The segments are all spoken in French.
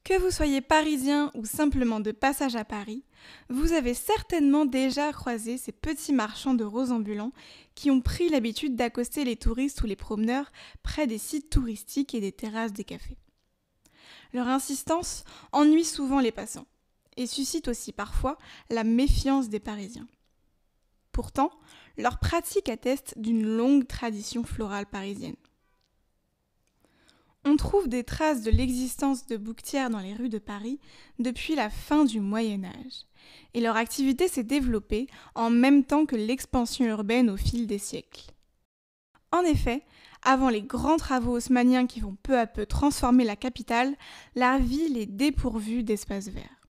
Que vous soyez parisien ou simplement de passage à Paris, vous avez certainement déjà croisé ces petits marchands de roses ambulants qui ont pris l'habitude d'accoster les touristes ou les promeneurs près des sites touristiques et des terrasses des cafés. Leur insistance ennuie souvent les passants et suscite aussi parfois la méfiance des Parisiens. Pourtant, leur pratique atteste d'une longue tradition florale parisienne. On trouve des traces de l'existence de bouquetières dans les rues de Paris depuis la fin du Moyen Âge, et leur activité s'est développée en même temps que l'expansion urbaine au fil des siècles. En effet, avant les grands travaux haussmanniens qui vont peu à peu transformer la capitale, la ville est dépourvue d'espaces verts.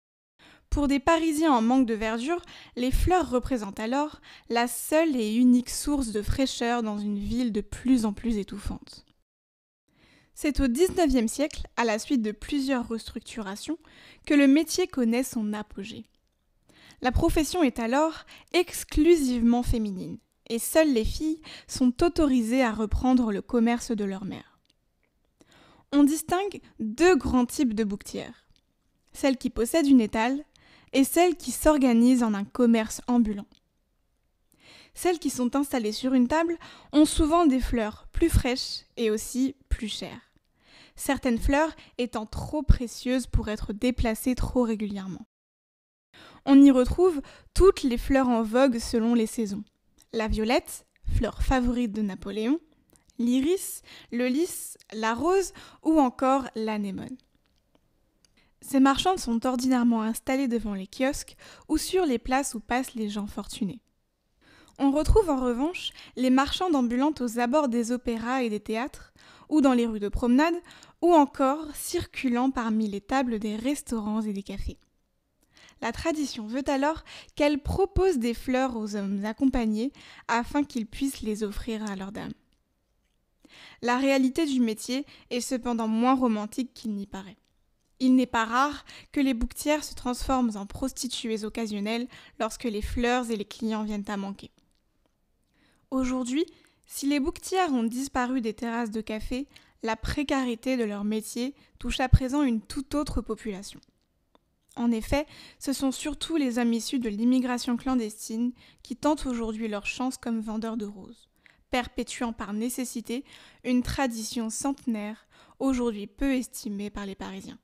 Pour des Parisiens en manque de verdure, les fleurs représentent alors la seule et unique source de fraîcheur dans une ville de plus en plus étouffante. C'est au XIXe siècle, à la suite de plusieurs restructurations, que le métier connaît son apogée. La profession est alors exclusivement féminine, et seules les filles sont autorisées à reprendre le commerce de leur mère. On distingue deux grands types de bouquetières, celles qui possèdent une étale et celles qui s'organisent en un commerce ambulant. Celles qui sont installées sur une table ont souvent des fleurs plus fraîches et aussi plus chères. Certaines fleurs étant trop précieuses pour être déplacées trop régulièrement. On y retrouve toutes les fleurs en vogue selon les saisons. La violette, fleur favorite de Napoléon, l'iris, le lys, la rose ou encore l'anémone. Ces marchandes sont ordinairement installées devant les kiosques ou sur les places où passent les gens fortunés. On retrouve en revanche les marchandes ambulantes aux abords des opéras et des théâtres, ou dans les rues de promenade, ou encore circulant parmi les tables des restaurants et des cafés. La tradition veut alors qu'elles proposent des fleurs aux hommes accompagnés afin qu'ils puissent les offrir à leurs dames. La réalité du métier est cependant moins romantique qu'il n'y paraît. Il n'est pas rare que les bouquetières se transforment en prostituées occasionnelles lorsque les fleurs et les clients viennent à manquer. Aujourd'hui, si les bouquetières ont disparu des terrasses de café, la précarité de leur métier touche à présent une toute autre population. En effet, ce sont surtout les hommes issus de l'immigration clandestine qui tentent aujourd'hui leur chance comme vendeurs de roses, perpétuant par nécessité une tradition centenaire, aujourd'hui peu estimée par les Parisiens.